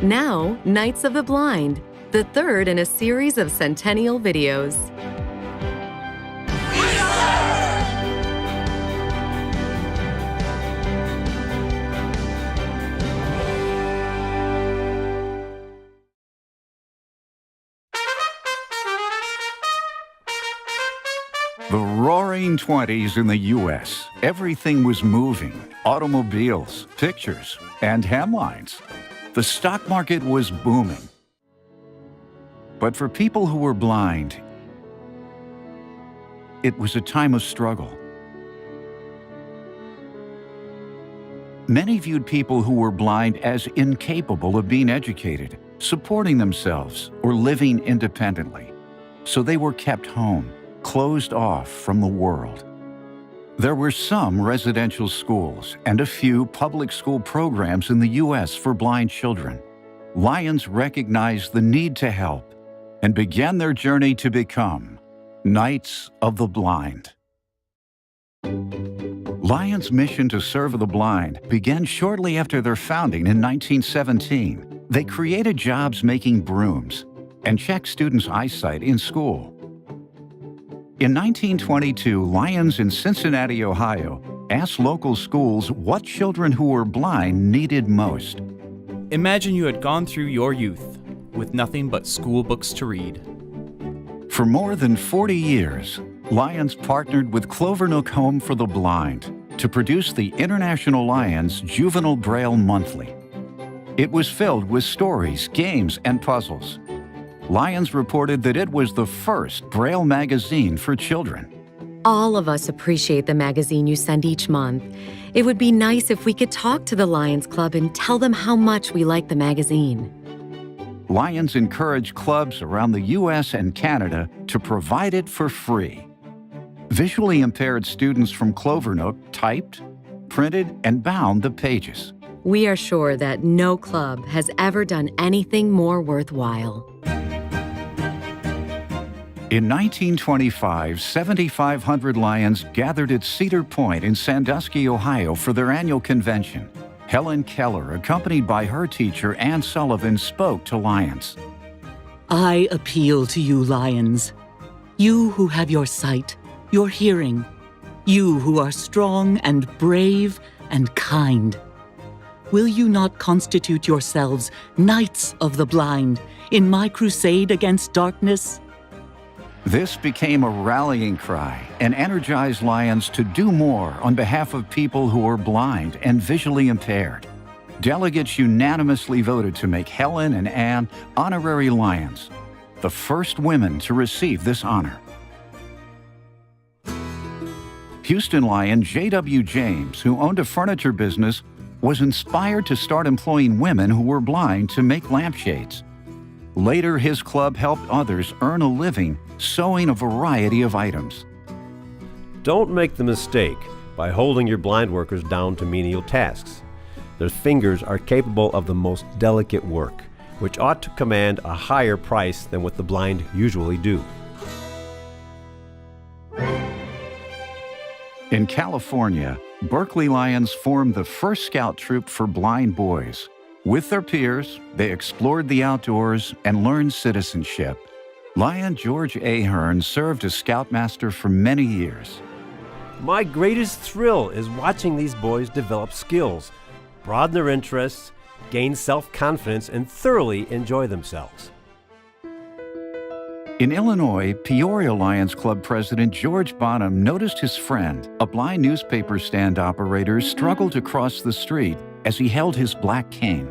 Now, Knights of the Blind, the third in a series of Centennial videos. The roaring 20s in the U.S. Everything was moving. Automobiles, pictures, and headlines. The stock market was booming. But for people who were blind, it was a time of struggle. Many viewed people who were blind as incapable of being educated, supporting themselves, or living independently. So they were kept home, closed off from the world. There were some residential schools and a few public school programs in the U.S. for blind children. Lions recognized the need to help and began their journey to become Knights of the Blind. Lions' mission to serve the blind began shortly after their founding in 1917. They created jobs making brooms and checked students' eyesight in school. In 1922, Lions in Cincinnati, Ohio, asked local schools what children who were blind needed most. Imagine you had gone through your youth with nothing but school books to read. For more than 40 years, Lions partnered with Clovernook Home for the Blind to produce the International Lions Juvenile Braille Monthly. It was filled with stories, games, and puzzles. Lions reported that it was the first Braille magazine for children. All of us appreciate the magazine you send each month. It would be nice if we could talk to the Lions Club and tell them how much we like the magazine. Lions encourage clubs around the U.S. and Canada to provide it for free. Visually impaired students from Clovernook typed, printed, and bound the pages. We are sure that no club has ever done anything more worthwhile. In 1925, 7,500 Lions gathered at Cedar Point in Sandusky, Ohio for their annual convention. Helen Keller, accompanied by her teacher, Ann Sullivan, spoke to Lions. I appeal to you, Lions. You who have your sight, your hearing. You who are strong and brave and kind. Will you not constitute yourselves Knights of the Blind in my crusade against darkness? This became a rallying cry and energized Lions to do more on behalf of people who are blind and visually impaired. Delegates unanimously voted to make Helen and Ann honorary Lions, the first women to receive this honor. Houston Lion J.W. James, who owned a furniture business, was inspired to start employing women who were blind to make lampshades. Later, his club helped others earn a living sewing a variety of items. Don't make the mistake by holding your blind workers down to menial tasks. Their fingers are capable of the most delicate work, which ought to command a higher price than what the blind usually do. In California, Berkeley Lions formed the first scout troop for blind boys. With their peers, they explored the outdoors and learned citizenship. Lion George Ahern served as scoutmaster for many years. My greatest thrill is watching these boys develop skills, broaden their interests, gain self-confidence, and thoroughly enjoy themselves. In Illinois, Peoria Lions Club president George Bonham noticed his friend, a blind newspaper stand operator, struggle to cross the street as he held his black cane.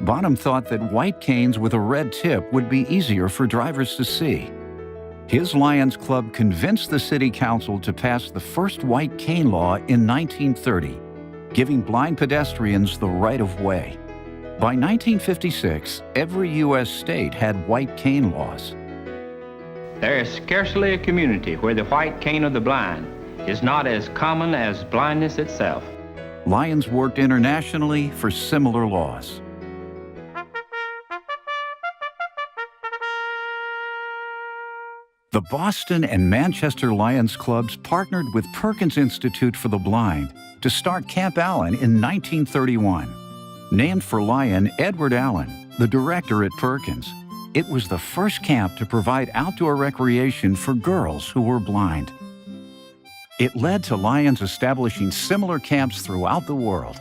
Bonham thought that white canes with a red tip would be easier for drivers to see. His Lions Club convinced the city council to pass the first white cane law in 1930, giving blind pedestrians the right of way. By 1956, every U.S. state had white cane laws. There is scarcely a community where the white cane of the blind is not as common as blindness itself. Lions worked internationally for similar laws. The Boston and Manchester Lions Clubs partnered with Perkins Institute for the Blind to start Camp Allen in 1931. Named for Lion Edward Allen, the director at Perkins, it was the first camp to provide outdoor recreation for girls who were blind. It led to Lions establishing similar camps throughout the world.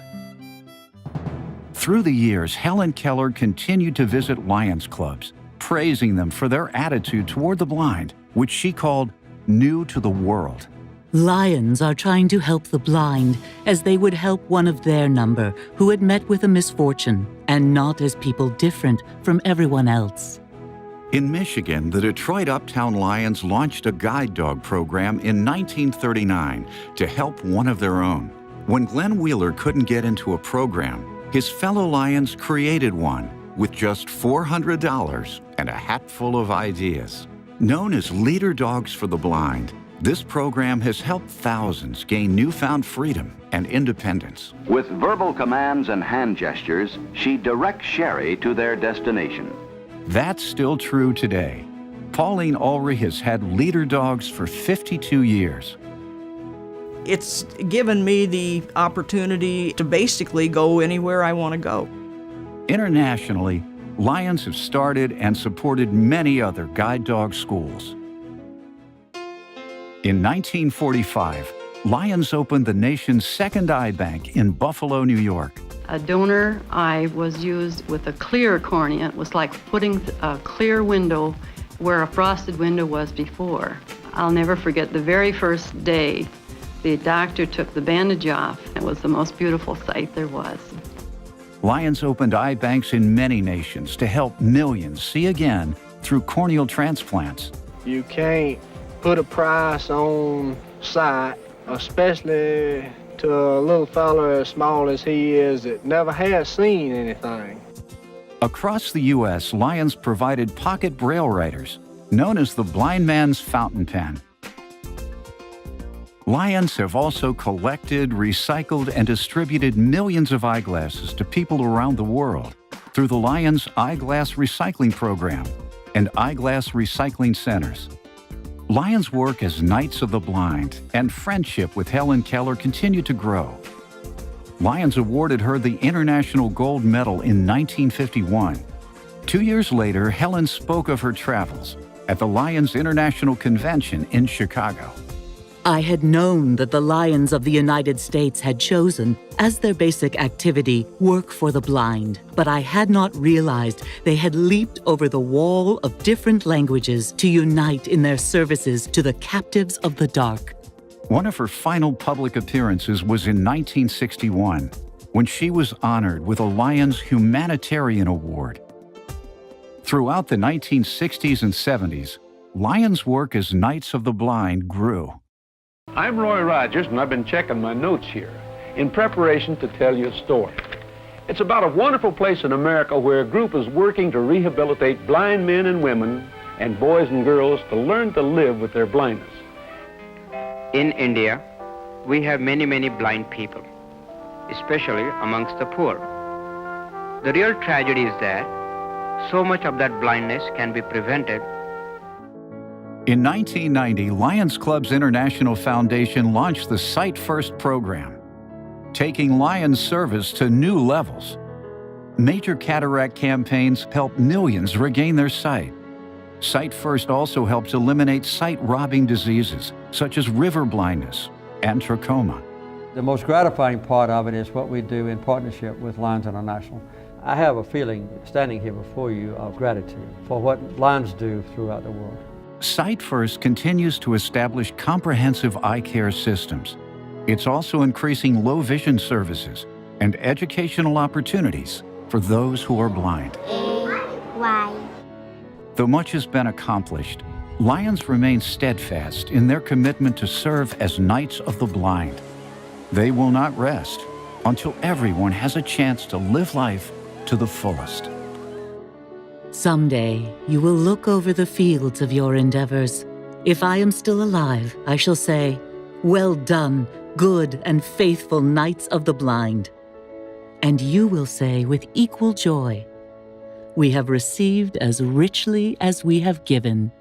Through the years, Helen Keller continued to visit Lions clubs, praising them for their attitude toward the blind, which she called new to the world. Lions are trying to help the blind as they would help one of their number who had met with a misfortune, and not as people different from everyone else. In Michigan, the Detroit Uptown Lions launched a guide dog program in 1939 to help one of their own. When Glenn Wheeler couldn't get into a program, his fellow Lions created one with just $400 and a hatful of ideas. Known as Leader Dogs for the Blind, this program has helped thousands gain newfound freedom and independence. With verbal commands and hand gestures, she directs Sherry to their destination. That's still true today. Pauline Ulrich has had Leader Dogs for 52 years. It's given me the opportunity to basically go anywhere I want to go. Internationally, Lions have started and supported many other guide dog schools. In 1945, Lions opened the nation's second eye bank in Buffalo, New York. A donor eye was used with a clear cornea. It was like putting a clear window where a frosted window was before. I'll never forget the very first day the doctor took the bandage off. It was the most beautiful sight there was. Lions opened eye banks in many nations to help millions see again through corneal transplants. You can't put a price on sight, especially to a little fella as small as he is that never has seen anything. Across the U.S., Lions provided pocket braille writers, known as the blind man's fountain pen. Lions have also collected, recycled, and distributed millions of eyeglasses to people around the world through the Lions Eyeglass Recycling Program and Eyeglass Recycling Centers. Lions' work as Knights of the Blind and friendship with Helen Keller continued to grow. Lions awarded her the International Gold Medal in 1951. 2 years later, Helen spoke of her travels at the Lions International Convention in Chicago. I had known that the Lions of the United States had chosen, as their basic activity, work for the blind, but I had not realized they had leaped over the wall of different languages to unite in their services to the captives of the dark. One of her final public appearances was in 1961, when she was honored with a Lions Humanitarian Award. Throughout the 1960s and 70s, Lions' work as Knights of the Blind grew. I'm Roy Rogers, and I've been checking my notes here in preparation to tell you a story. It's about a wonderful place in America where a group is working to rehabilitate blind men and women and boys and girls to learn to live with their blindness. In India, we have many blind people, especially amongst the poor. The real tragedy is that so much of that blindness can be prevented. In 1990, Lions Clubs International Foundation launched the Sight First program, taking Lions service to new levels. Major cataract campaigns help millions regain their sight. Sight First also helps eliminate sight-robbing diseases, such as river blindness and trachoma. The most gratifying part of it is what we do in partnership with Lions International. I have a feeling, standing here before you, of gratitude for what Lions do throughout the world. Sight First continues to establish comprehensive eye care systems. It's also increasing low vision services and educational opportunities for those who are blind. Y. Though much has been accomplished, Lions remain steadfast in their commitment to serve as Knights of the Blind. They will not rest until everyone has a chance to live life to the fullest. Someday, you will look over the fields of your endeavors. If I am still alive, I shall say, "Well done, good and faithful Knights of the Blind." And you will say with equal joy, "We have received as richly as we have given."